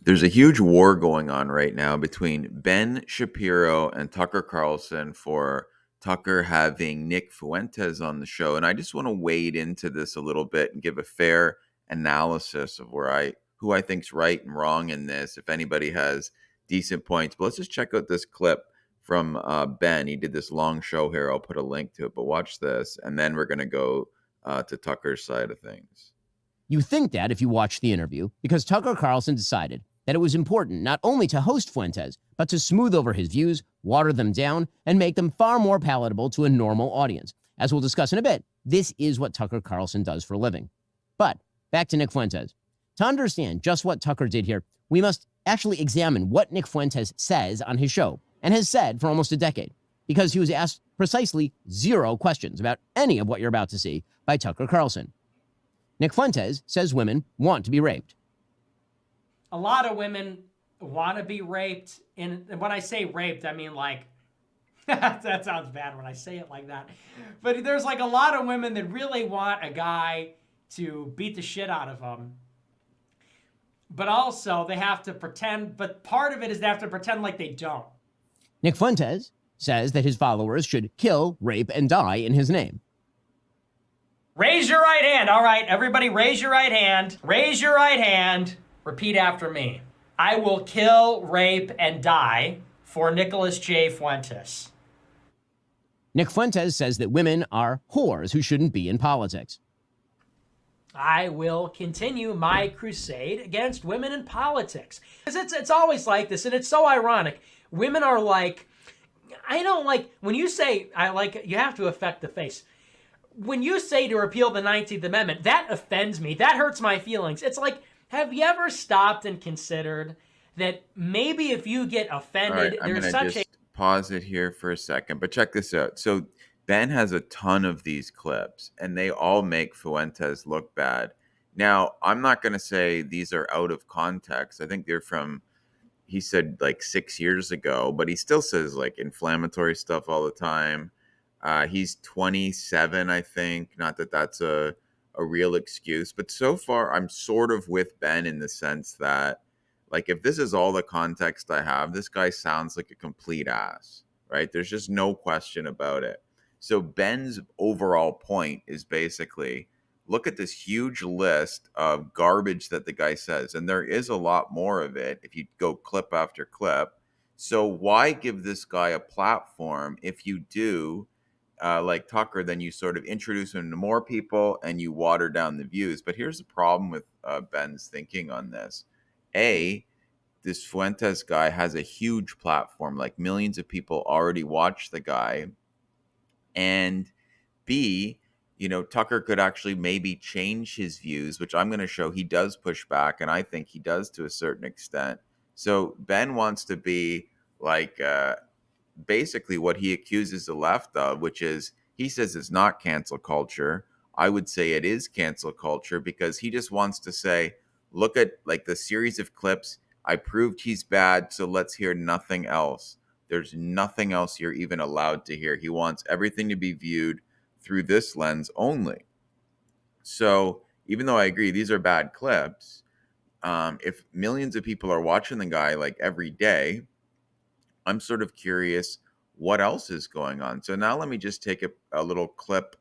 There's a huge war going on right now between Ben Shapiro and Tucker Carlson for Tucker having Nick Fuentes on the show. And I just want to wade into this a little bit and give a fair analysis of who I think's right and wrong in this, if anybody has decent points. But let's just check out this clip from Ben. He did this long show here. I'll put a link to it, but watch this. And then we're going to go to Tucker's side of things. You think that if you watch the interview, because Tucker Carlson decided that it was important not only to host Fuentes, but to smooth over his views, water them down, and make them far more palatable to a normal audience. As we'll discuss in a bit, this is what Tucker Carlson does for a living. But back to Nick Fuentes. To understand just what Tucker did here, we must actually examine what Nick Fuentes says on his show, and has said for almost a decade, because he was asked precisely 0 questions about any of what you're about to see by Tucker Carlson. Nick Fuentes says women want to be raped. A lot of women want to be raped. And when I say raped, I mean like, that sounds bad when I say it like that. But there's like a lot of women that really want a guy to beat the shit out of them. But also they have to pretend, but part of it is they have to pretend like they don't. Nick Fuentes says that his followers should kill, rape, and die in his name. Raise your right hand. All right, everybody raise your right hand. Raise your right hand. Repeat after me. I will kill, rape, and die for Nicholas J. Fuentes. Nick Fuentes says that women are whores who shouldn't be in politics. I will continue my crusade against women in politics. It's always like this, and it's so ironic. Women are like, I don't like, when you say, you have to affect the face. When you say to repeal the 19th Amendment, that offends me. That hurts my feelings. It's like, have you ever stopped and considered that maybe if you get offended, I'm going to just pause it here for a second, but check this out. So Ben has a ton of these clips, and they all make Fuentes look bad. Now, I'm not going to say these are out of context. I think they're from, he said like 6 years ago, but he still says like inflammatory stuff all the time. He's 27, I think. Not that that's a real excuse, but so far I'm sort of with Ben in the sense that, like, if this is all the context I have, this guy sounds like a complete ass, right? There's just no question about it. So Ben's overall point is basically, look at this huge list of garbage that the guy says, and there is a lot more of it if you go clip after clip. So why give this guy a platform if you do, like Tucker, then you sort of introduce him to more people and you water down the views. But here's the problem with Ben's thinking on this. A, this Fuentes guy has a huge platform, like millions of people already watch the guy. And B, Tucker could actually maybe change his views, which I'm going to show he does push back, and I think he does to a certain extent. So Ben wants to be like basically what he accuses the left of, which is, he says it's not cancel culture. I would say it is cancel culture, because he just wants to say, look at like the series of clips. I proved he's bad, so let's hear nothing else. There's nothing else you're even allowed to hear. He wants everything to be viewed through this lens only. So even though I agree these are bad clips, if millions of people are watching the guy like every day, I'm sort of curious what else is going on. So now let me just take a little clip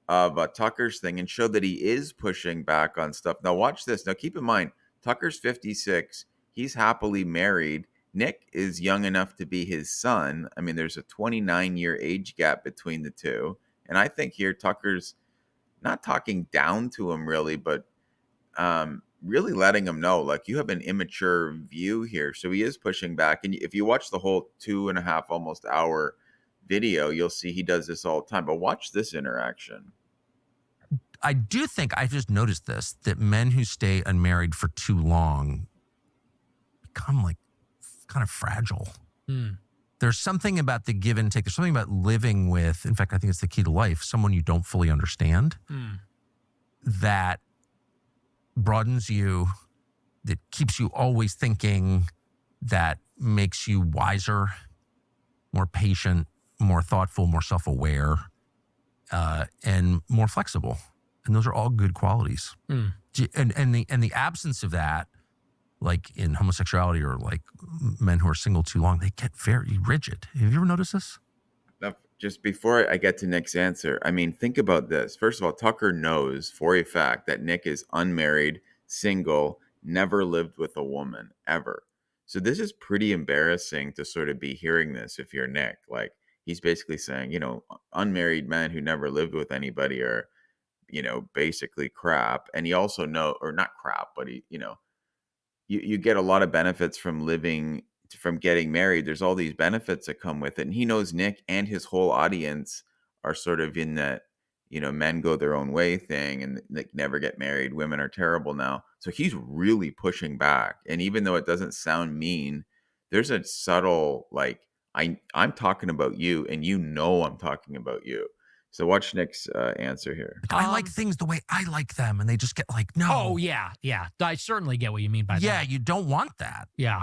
of Tucker's thing and show that he is pushing back on stuff. Now watch this. Now keep in mind, Tucker's 56. He's happily married. Nick is young enough to be his son. I mean, there's a 29-year age gap between the two. And I think here Tucker's not talking down to him really, but really letting him know, like, you have an immature view here. So he is pushing back. And if you watch the whole 2.5 almost hour video, you'll see he does this all the time. But watch this interaction. I do think, I just noticed this, that men who stay unmarried for too long become like kind of fragile. There's something about the give and take. There's something about living with, in fact, I think it's the key to life, someone you don't fully understand, that broadens you, that keeps you always thinking, that makes you wiser, more patient, more thoughtful, more self-aware, and more flexible. And those are all good qualities. And the absence of that like in homosexuality or like men who are single too long, they get very rigid. Have you ever noticed this? Now, just before I get to Nick's answer, I mean, think about this. First of all, Tucker knows for a fact that Nick is unmarried, single, never lived with a woman ever. So this is pretty embarrassing to sort of be hearing this if you're Nick. Like, he's basically saying, unmarried men who never lived with anybody are, basically crap. And he also or not crap, but you get a lot of benefits from getting married. There's all these benefits that come with it. And he knows Nick and his whole audience are sort of in that, men go their own way thing and they never get married. Women are terrible now. So he's really pushing back. And even though it doesn't sound mean, there's a subtle, like, I'm talking about you and I'm talking about you. So watch Nick's answer here. I like things the way I like them, and they just get like, no. Oh, yeah. I certainly get what you mean by that. Yeah, you don't want that. Yeah.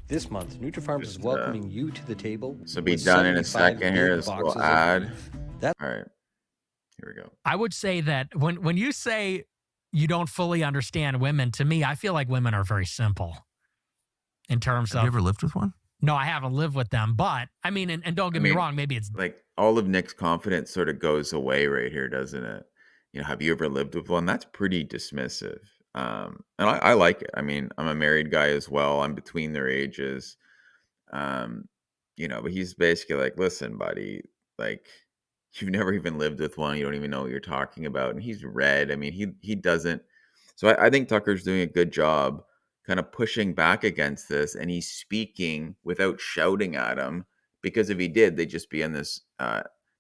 This month, Nutrifarms is welcoming you to the table. So be with done in a 75 second here. big This little boxes of ad. beef. That- All right. Here we go. I would say that when you say you don't fully understand women, to me, I feel like women are very simple in terms Have of. you ever lived with one? No, I haven't lived with them, but I mean, and don't get me wrong, maybe it's Like, all of Nick's confidence sort of goes away right here, doesn't it? Have you ever lived with one? That's pretty dismissive. And I like it. I mean, I'm a married guy as well. I'm between their ages. But he's basically like, listen, buddy, like, you've never even lived with one. You don't even know what you're talking about. And he's red. I mean, he doesn't. So I think Tucker's doing a good job kind of pushing back against this, and he's speaking without shouting at him, because if he did, they'd just be in this,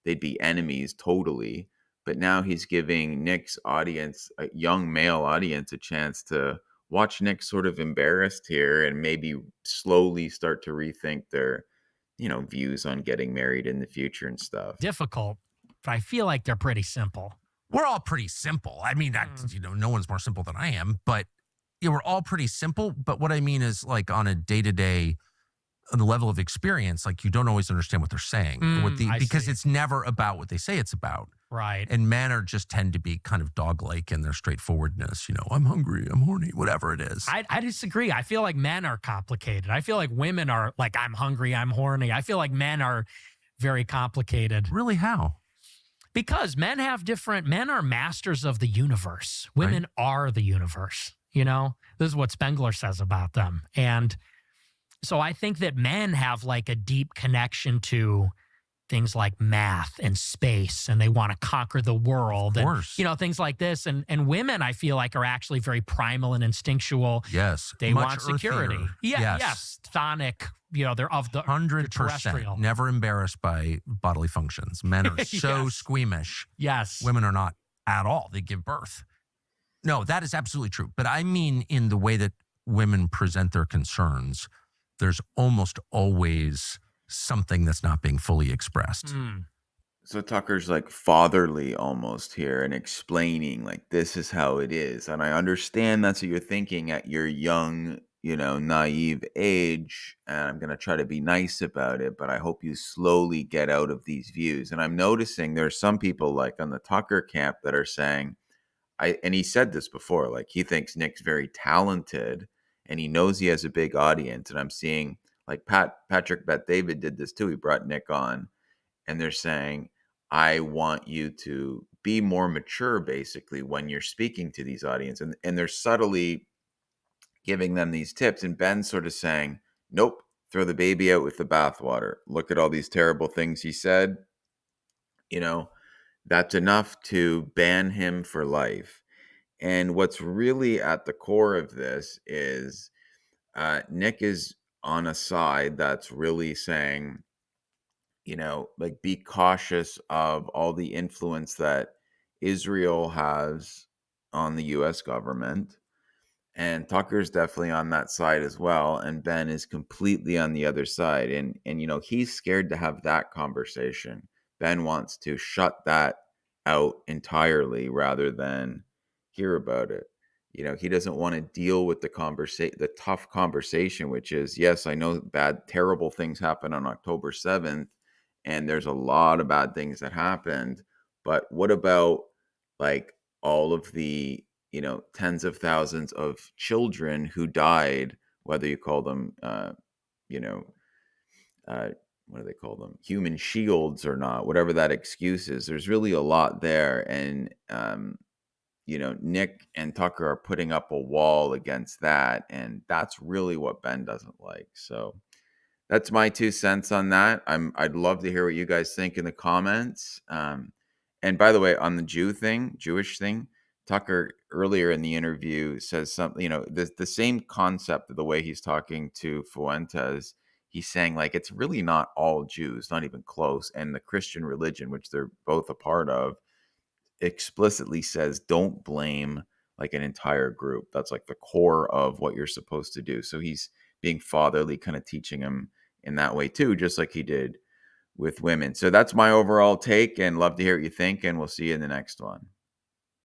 they'd be enemies totally. But now he's giving Nick's audience, a young male audience, a chance to watch Nick sort of embarrassed here and maybe slowly start to rethink their, views on getting married in the future and stuff. difficult, but I feel like they're pretty simple. We're all pretty simple. I mean, no one's more simple than I am, but we're all pretty simple. But what I mean is, like, on a day-to-day, on the level of experience, like, you don't always understand what they're saying because see. it's never about what they say it's about. Right. And men just tend to be kind of dog-like in their straightforwardness. I'm hungry, I'm horny, whatever it is. I disagree. I feel like men are complicated. I feel like women are like, I'm hungry, I'm horny. I feel like men are very complicated. Really, how? Because men are masters of the universe. Women are the universe. This is what Spengler says about them. And so I think that men have like a deep connection to things like math and space, and they want to conquer the world. Of course. And, things like this. And women, I feel like, are actually very primal and instinctual. Yes. They much want security. earthier. Yes. Chthonic. They're of the 100%. terrestrial. Never embarrassed by bodily functions. Men are so Yes. squeamish. Yes. Women are not at all. They give birth. No, that is absolutely true. But I mean, in the way that women present their concerns, there's almost always something that's not being fully expressed. So Tucker's like fatherly almost here and explaining, like, this is how it is. And I understand that's what you're thinking at your young, naive age. And I'm going to try to be nice about it, but I hope you slowly get out of these views. And I'm noticing there's some people, like, on the Tucker camp that are saying, and he said this before, like, he thinks Nick's very talented and he knows he has a big audience. And I'm seeing, like, Patrick Bet David did this too. He brought Nick on, and they're saying, I want you to be more mature, basically, when you're speaking to these audience. And they're subtly giving them these tips. And Ben's sort of saying, nope, throw the baby out with the bathwater. Look at all these terrible things he said. That's enough to ban him for life. And what's really at the core of this is Nick is on a side that's really saying, like, be cautious of all the influence that Israel has on the US government. And Tucker's definitely on that side as well. And Ben is completely on the other side. And he's scared to have that conversation. Ben wants to shut that out entirely rather than hear about it. He doesn't want to deal with the tough conversation, which is, yes, I know terrible things happened on October 7th. And there's a lot of bad things that happened. But what about, like, all of the tens of thousands of children who died, whether you call them, you know, what do they call them? Human shields or not, whatever that excuse is. There's really a lot there. And, Nick and Tucker are putting up a wall against that. And that's really what Ben doesn't like. So that's my 2 cents on that. I'd love to hear what you guys think in the comments. And by the way, on the Jewish thing, Tucker earlier in the interview says something, the same concept of the way he's talking to Fuentes. He's saying like it's really not all Jews, not even close. And the Christian religion, which they're both a part of, explicitly says don't blame like an entire group. That's like the core of what you're supposed to do. So he's being fatherly, kind of teaching him in that way too, just like he did with women. So that's my overall take, and love to hear what you think, and we'll see you in the next one.